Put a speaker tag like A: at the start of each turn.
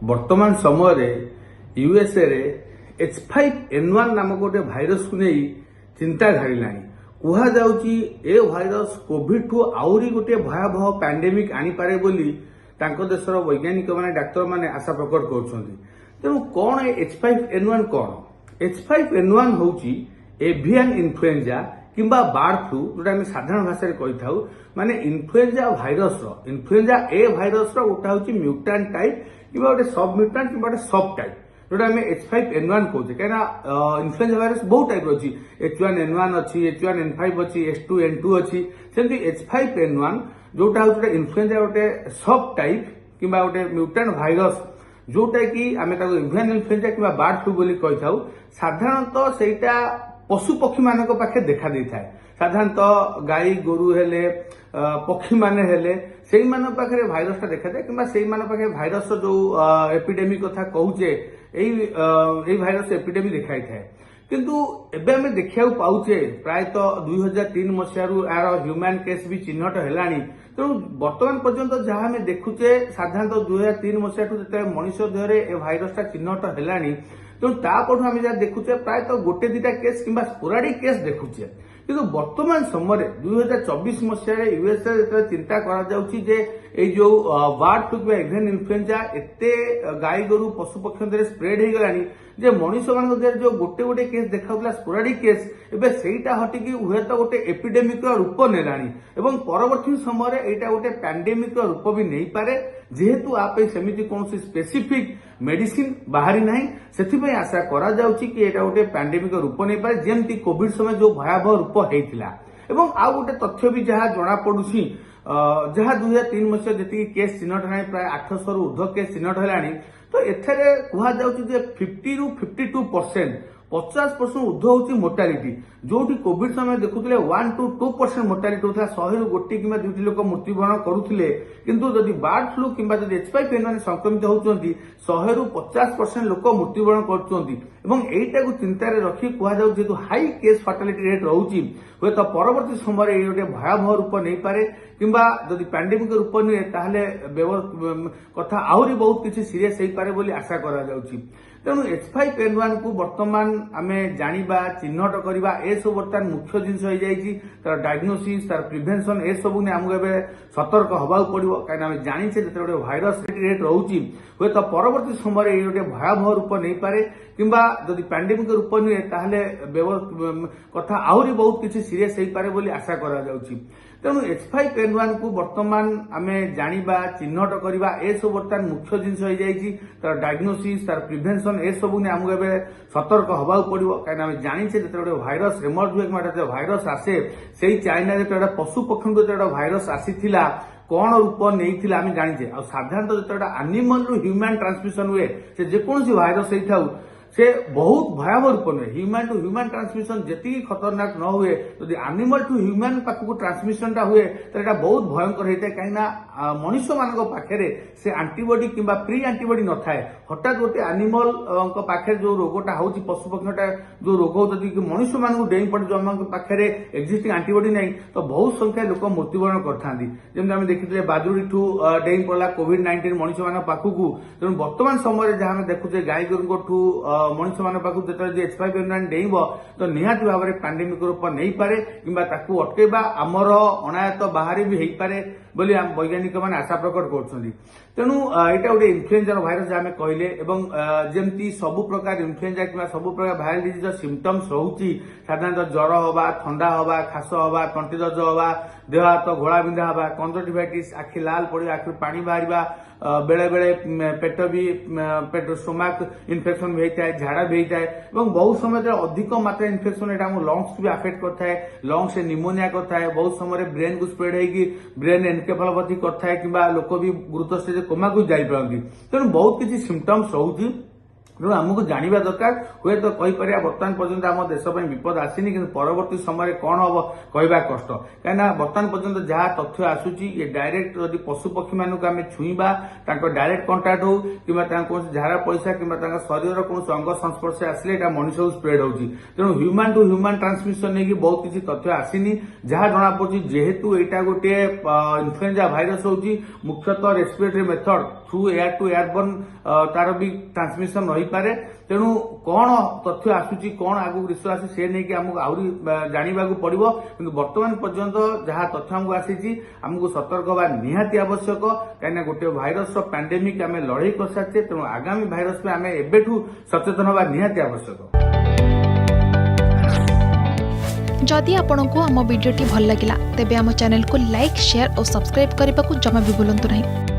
A: वर्तमान समय यूएसए रे H5N1 नामक गोटे भाइरस को नहीं चिंता घारिला कह जाउची ए भाइरस कोविड ठू आउरी गोटे भयावह पैंडेमिक आनीपारे बोली तांको देशर वैज्ञानिक माने डाक्तर माने आशा प्रकट करुछंती। तेणु कौन H5N1 कौन H5N1 होची एवियन इन्फ्लुएंजा किंबा बार्ड फ्लू जोटा आम साधारण भाषा कही था माने इन्फ्लुएंजा ए भाइरस गोटा हूँ म्यूटांट टाइप कि गोटे सब म्यूटांट कि गोटे सब टाइप जोटा आम H5N1 कहते कहीं इन्फ्लुएंजा भाइरस बहुत टाइप अच्छी H1N1 अच्छी H1N5 अच्छी H2N2 अच्छी सेमती H5N1 जोटा हूँ इन्फ्लुएंजा गोटे सब टाइप कि गोटे म्यूटांट भाइरस जोटा कि आम एवियन इन्फ्लुएंजा कि बार्ड फ्लू बोली कही था साधारणतः सेटा पशु पक्षी मान पाखे देखा दे था साधारणतः गाई गोरु हेले पक्षी माने हेले से पाखे भाइरस टा देखा जाए कि पाखे भाइरस जो एपिडेमिक कथा कहूचे यही भाइरस एपिडेमिक देखाई थाए किंतु एबे आमे देखिया पाउचे प्रायतः 2003 मसीहारू यार ह्यूमन केस भी चिन्हट हेलानी। तेणु वर्तमान पर्यंत जहाँ आम देखुचे साधारणतः 2003 मसीहा जो मनीष देहरे ए भाइरस टा चिन्हट हेलानी तेणु तापठू आम जहाँ देखुचे प्रायतः गोटे दिटा केस किंबा स्पोराडिक केस देखुचे किंतु वर्तमान समय 2024 मसीह यूएसए चिंता करा जो बार्ड फ्लू कि एवियन इन्फ्लुएंजा एते गाई गोरु पशु पक्षी स्प्रेड हो गलानी जे मनीष मान जो गोटे गोटे केस देखा स्पोराडिक केस एबे सेटा हटिकी हुए तो गोटे एपिडेमिक रूप नेलानी एवं परवर्ती समय एटा गोटे पैंडेमिक रूप भी नहीं पारे जेहेतु आप सेमिति कौन स्पेसिफिक मेडिसिन बाहरी नाही सेथिपई आशा करा जाउची कि एटा गोटे पैंडेमिक रूप नहीं पारे जेमती कोविड समय जो भयावह रूप हेइतिला एवं आ गोटे तथ्य भी जहाँ जना पड़ुसी जहाँ 2003 मसीह जी केस चिन्हट है प्राय 800 रु ऊर्ध्व केस चिन्हट है तो एथेरे कहा जाउची 50 रु 52% 50% ऊर्ध्व होची मोर्टालिटी जोटी कोविड समय देखुले 1 to 2% मोर्टालिटी होता 100 रु गोटी कि 2टी लोक मृत्युवरण करुले किंतु जदि बार्ड फ्लू किंबा जदि H5N1 संक्रमित होउचंती 100 रु 50% लोक मृत्युवरण करुचंती एवं एटा को चिंता रे रखी कहा जाउ जेतु हाई केस फर्टालिटी रेट रहउची हुए तो परवर्ती समय ये गोटे भयावह रूप नहीं पारे किंबा जदि पैंडेमिक रूप निए ताहले कथा आहुरी बहुत किसी सीरियस हो पारे बोली आशा करा जाउची। तेणु H5N1 को वर्तमान आमे जानिबा चिन्हट करबा ए सब वर्तमान मुख्य जिनस हो जाईची तार डायग्नोसिस तार प्रिवेंशन ए सब ने हमको एबे सतर्क हबाउ पड़िबो काना आमे जानिछे जते गोटे भाइरस रेट रहउची हुए तो परवर्ती समय ये गोटे भयावह रूप नहीं पारे किंबा जदि पैंडेमिक रूप निए ताहले कथा आहुरी बहुत किसी सीरियस हो पारे बोली आशा करा जाउची। तेणु H5N1 को वर्तमान आमे जानिबा चिन्हट करबा ए सब वर्तमान मुख्य जिनस हो जाईची तार डायग्नोसिस तार प्रिवेंशन ए सब ने हमको एबे सतर्क हबाउ पड़िबो काना आमे जानिछे जते गोटे भाइरस एमर्ज हुए कि भाइरस आसे सेही चाइना रे गोटे पशु पक्षी गोटे भाइरस आसीथिला कौन रूप नहीं आम जाचे आ साधारणतः जो एनिमल रु ह्यूमन ट्रांसमिशन हुए से जेकोसी भाइरस होता से बहुत भयावह रूप नुहे ह्यूमन टू ह्यूमन ट्रांसमिशन जी खतरनाक न हुए जदि एनिमल टू ह्यूमन पाखक ट्रांसमिशन टा हुए तो यहाँ बहुत भयंकर होता है कहीं मनुष्य मान पाखे से आंटीबॉडी किंबा प्री आंटीबॉडी न थाए हठात गोटे एनिमल पाखे जो रोगटा हो पशु पक्षीटा जो रोग हो मनुष्य मान डेई पड़े जो आम पाखे एक्जिस्टिंग आंटीबॉडी नहीं तो बहुत संख्या लोक मृत्युवरण करते जमी आम देखिए बाजुड़ी ठू डेई पड़ा कोविड-19 मनुष्य मान पाखक तेणु वर्तमान समय जहाँ देखुचे गाई गोरु मनुष्य मान पाखक जो H5N1 डेइब तो निहाती भाव में पैंडेमिक रूप नहीं पारे किंबा ताकू अटकेबा आमर अनायत बाहर भी हो पारे बोली वैज्ञानिक मैंने आशा प्रकट कर। तेणु यहाँ गोटे इन्फ्लुएंजा भाइरस जहाँ कहले जमती सबु प्रकार इन्फ्लुएंजा कि सबु प्रकार भाइरल डिजीज सिम्पटम्स रोची साधारणतः ज्वर हवा ठंडा हवा खास हवा तंटी दर्ज हवा देह हाथ घोड़ा बिंधा हवा कंजक्टिवाइटिस आखि लाल पड़ आखि पानी बाहर बेले बेले पेट भी पेट स्टोमाक इन्फेक्शन भी होता है झाड़ा भी होता है बहुत समय अधिक मात्रा इन्फेक्शन यहाँ लंग्स भी अफेक्ट करता है लंग्स से निमोनिया करता है बहुत समय ब्रेन को स्प्रेड होगी ब्रेन एनकेफालोपैथी करता है कि लोक भी गुरुतर स्टेज कोमा को जापारती तेणु बहुत किसी सिम्पटम्स रोची तेणु आमको जानवा दरकार हुए तो कहीपर बर्तमान पर्यटन आम देश विपद आसनी कि परवर्ती समय कौन हम कहवा कष्ट कहीं बर्तमान पर्यटन जहाँ तथ्य आसूची ये डायरेक्ट जदि पशु पक्षी मानक आम छुईबा डायरेक्ट कंटाक्ट हो कि झाड़ा पैसा कि शरीर कौन अंग संस्पर्श आसिले मनुष्य को स्प्रेड होती तेणु ह्यूमन टू ह्यूमन ट्रांसमिशन नहीं बहुत किसी तथ्य आसनी जहाँ जना पड़ी जेहेतु यहाँ गोटे इन्फ्लुएंजा भाइरस होची मुख्यतः respiratory method through air to airborne तार भी ट्रांसमिशन रही पारे। तेणु कौन तथ्य आसूची कौन आगु रिसर्च आसी से नहीं कि आमको आहरी जानिबा को पड़िबो, किंतु वर्तमान पर्यंत जहाँ तथ्य आमको आसीची आमको सतर्क हवा निहाती आवश्यक। कहीं गोटे भाइरस पैंडेमिक आम लड़ाई कर सारिछे, तेणु आगामी भाइरस पे आम एबेठू सचेतन हवा निहाती आवश्यक।
B: जदि आपंक आम भिडी भल लगा तेब आम चैनल को लाइक शेयर और सब्सक्राइब करने को जमा भी भूलु नहीं।